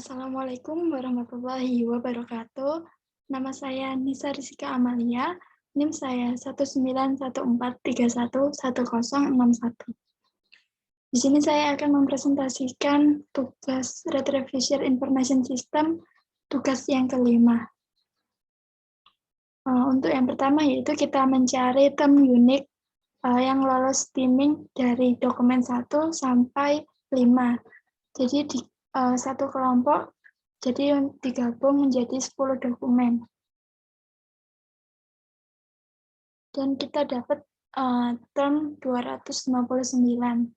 Assalamualaikum warahmatullahi wabarakatuh. Nama saya Nisa Rizka Amalia, NIM saya 19143111061. Di sini saya akan mempresentasikan tugas Retrieval Information System, tugas yang kelima. Untuk yang pertama yaitu kita mencari term unik yang lolos steaming dari dokumen 1 sampai 5. Jadi di satu kelompok, jadi digabung menjadi 10 dokumen. Dan kita dapat term 259.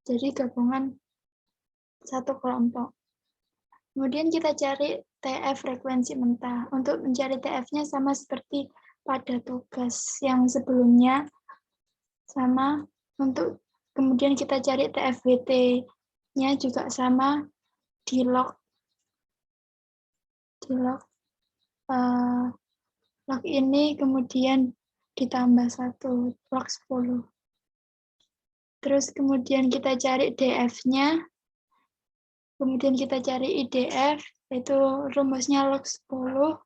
Jadi gabungan satu kelompok. Kemudian kita cari TF frekuensi mentah. Untuk mencari TF-nya sama seperti pada tugas yang sebelumnya. Sama untuk kemudian kita cari TFWT-nya juga sama di log log ini kemudian ditambah 1 log 10. Terus kemudian kita cari DF-nya. Kemudian kita cari IDF, yaitu rumusnya log 10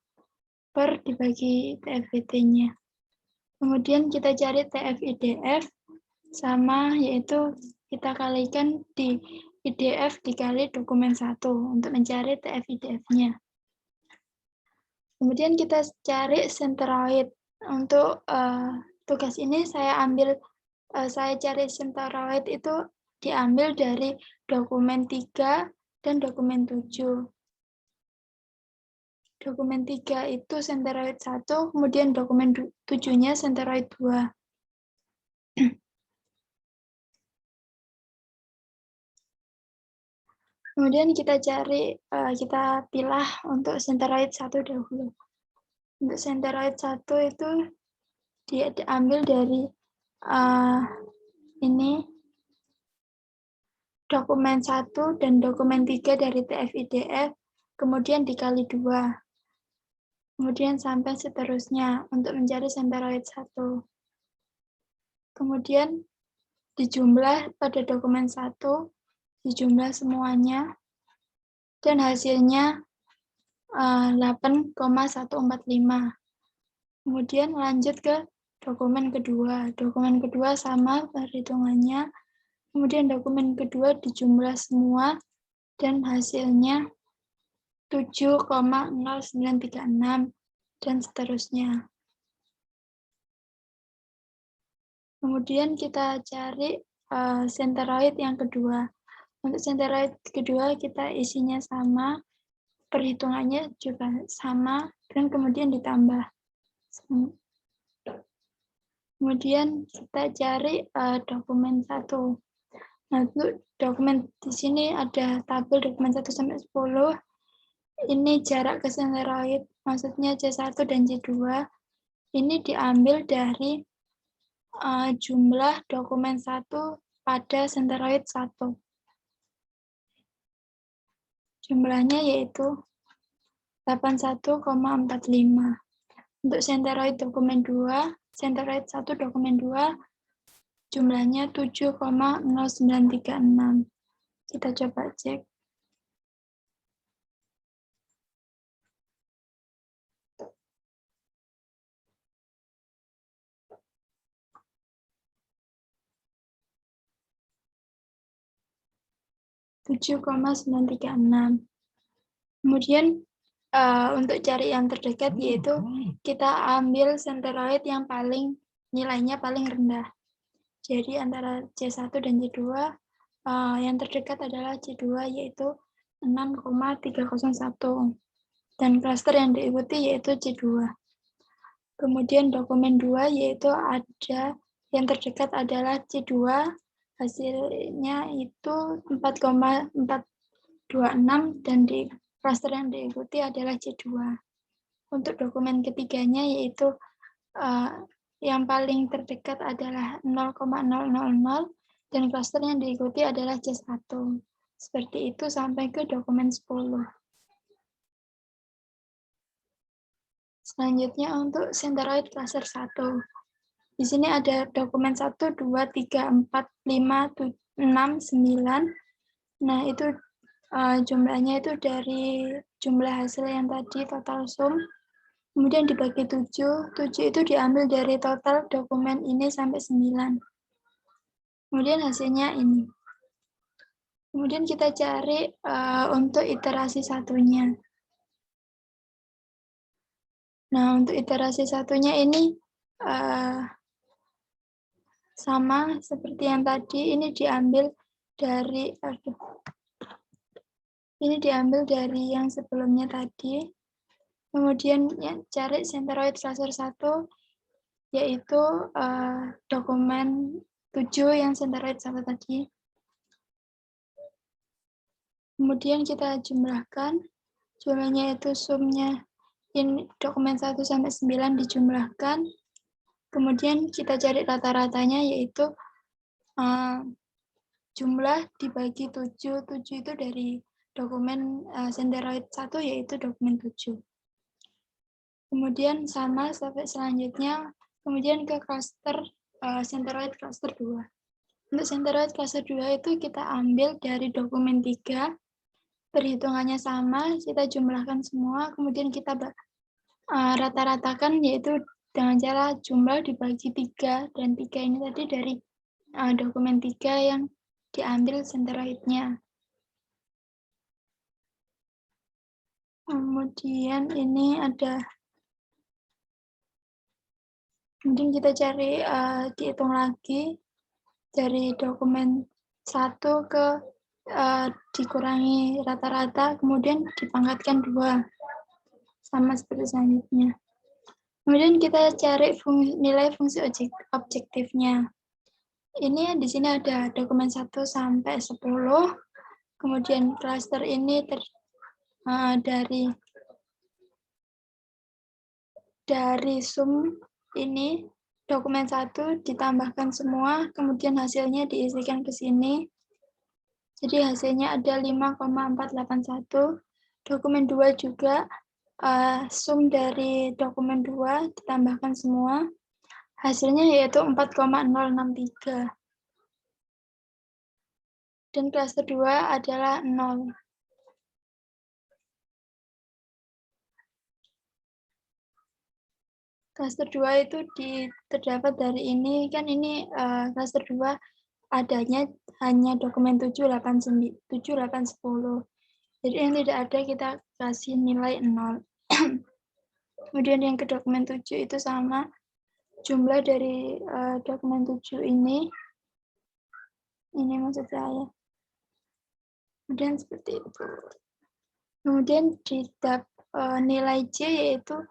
per dibagi TFWT-nya. Kemudian kita cari TF IDF, sama yaitu kita kalikan di IDF dikali dokumen 1 untuk mencari TF IDF-nya. Kemudian kita cari senteroid. Untuk tugas ini saya cari senteroid itu diambil dari dokumen 3 dan dokumen 7. Dokumen 3 itu senteroid 1, kemudian dokumen 7-nya senteroid 2. Kemudian kita pilih untuk senteroid 1 dahulu. Untuk senteroid 1 itu dia diambil dari ini dokumen 1 dan dokumen 3 dari TF-IDF, kemudian dikali 2. Kemudian sampai seterusnya untuk mencari senteroid 1. Kemudian dijumlah pada dokumen 1, dijumlah semuanya, dan hasilnya 8,145. Kemudian lanjut ke dokumen kedua. Dokumen kedua sama perhitungannya. Kemudian dokumen kedua dijumlah semua, dan hasilnya 7,0936, dan seterusnya. Kemudian kita cari senteroid yang kedua. Untuk senteroid kedua kita isinya sama, perhitungannya juga sama, dan kemudian ditambah. Kemudian kita cari dokumen 1. Nah, untuk dokumen di sini ada tabel dokumen 1 sampai 10. Ini jarak ke senteroid, maksudnya C1 dan C2. Ini diambil dari jumlah dokumen 1 pada senteroid 1. Jumlahnya yaitu 81,45. Untuk senteroid dokumen 2, senteroid 1 dokumen 2, jumlahnya 7,0936. Kita coba cek. Kemudian untuk cari yang terdekat yaitu kita ambil senteroid yang nilainya paling rendah. Jadi antara C1 dan C2 yang terdekat adalah C2 yaitu 6,301. Dan klaster yang diikuti yaitu C2. Kemudian dokumen 2 yaitu ada yang terdekat adalah C2, hasilnya itu 4,426, dan di klaster yang diikuti adalah C2. Untuk dokumen ketiganya yaitu yang paling terdekat adalah 0,000, dan klaster yang diikuti adalah C1. Seperti itu sampai ke dokumen 10. Selanjutnya untuk senteroid klaster 1. Di sini ada dokumen 1, 2, 3, 4, 5, 6, 9. Nah, itu jumlahnya itu dari jumlah hasil yang tadi total sum, kemudian dibagi 7, 7 itu diambil dari total dokumen ini sampai 9. Kemudian hasilnya ini. Kemudian kita cari untuk iterasi satunya. Nah, untuk iterasi satunya ini sama seperti yang tadi, ini diambil dari yang sebelumnya tadi. Kemudian ya, cari centroid cluster 1, yaitu dokumen 7 yang centroid 1 tadi. Kemudian kita jumlahkan, jumlahnya itu sumnya ini dokumen 1 sampai 9 dijumlahkan. Kemudian kita cari rata-ratanya, yaitu jumlah dibagi 7. 7 itu dari dokumen centroid 1, yaitu dokumen 7. Kemudian sama sampai selanjutnya, kemudian ke cluster centroid cluster 2. Untuk centroid cluster 2 itu kita ambil dari dokumen 3, perhitungannya sama, kita jumlahkan semua, kemudian kita rata-ratakan, yaitu dengan cara jumlah dibagi 3, dan 3 ini tadi dari dokumen 3 yang diambil centroidnya. Kemudian ini ada, kemudian kita cari, dihitung lagi dari dokumen 1 ke dikurangi rata-rata, kemudian dipangkatkan 2, sama seperti selanjutnya. Kemudian kita cari nilai fungsi objektifnya. Ini di sini ada dokumen 1 sampai 10, kemudian klaster ini dari sum ini, dokumen 1 ditambahkan semua, kemudian hasilnya diisikan ke sini. Jadi hasilnya ada 5,481. Dokumen 2 juga sum dari dokumen 2 ditambahkan semua. Hasilnya yaitu 4,063. Dan klaster 2 adalah 0. Klaster 2 itu terdapat dari ini, kan ini klaster 2 adanya hanya dokumen 7, 8, 10. Jadi yang tidak ada kita kasih nilai 0. Kemudian yang ke dokumen 7 itu sama, jumlah dari dokumen 7 ini maksud saya. Kemudian seperti itu. Kemudian di nilai C yaitu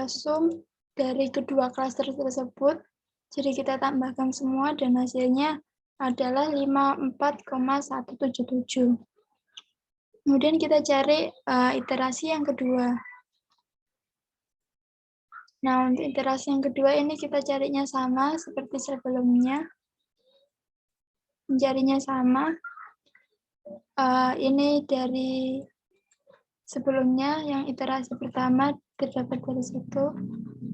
sum dari kedua klaster tersebut. Jadi kita tambahkan semua dan hasilnya adalah 54,177. Kemudian kita cari iterasi yang kedua. Nah, untuk iterasi yang kedua ini kita carinya sama seperti sebelumnya. Mencarinya sama. Ini dari sebelumnya, yang iterasi pertama terdapat dari situ.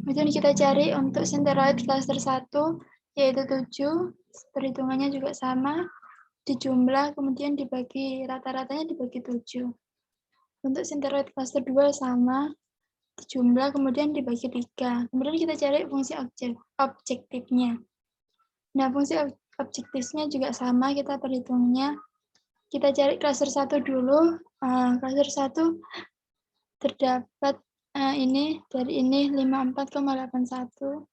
Kemudian kita cari untuk centroid cluster 1, yaitu 7. Perhitungannya juga sama. Dijumlah, kemudian dibagi, rata-ratanya dibagi 7. Untuk centroid cluster 2 sama, dijumlah, kemudian dibagi 3. Kemudian kita cari fungsi objektifnya. Nah, fungsi objektifnya juga sama, kita perhitungnya. Kita cari cluster 1 dulu. Cluster 1 terdapat ini, dari ini 54,81.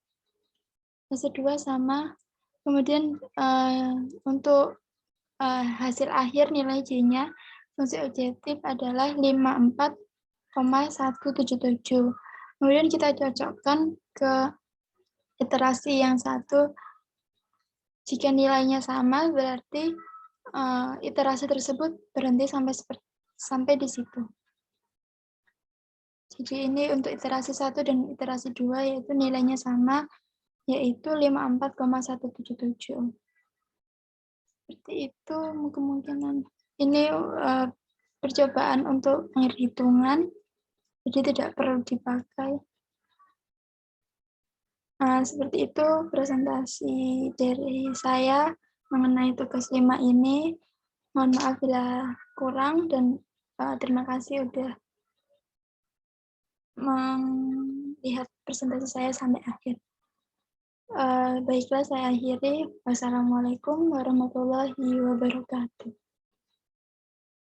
Cluster 2 sama. Kemudian untuk hasil akhir nilai J-nya, fungsi objektif adalah 54,177. Kemudian kita cocokkan ke iterasi yang satu. Jika nilainya sama, berarti iterasi tersebut berhenti sampai di situ. Jadi ini untuk iterasi 1 dan iterasi 2, yaitu nilainya sama, yaitu 54,177. Seperti itu kemungkinan. Ini percobaan untuk penghitungan, jadi tidak perlu dipakai. Seperti itu presentasi dari saya mengenai tugas 5 ini. Mohon maaf bila kurang dan terima kasih udah melihat presentasi saya sampai akhir. Baiklah, saya akhiri. Wassalamualaikum warahmatullahi wabarakatuh.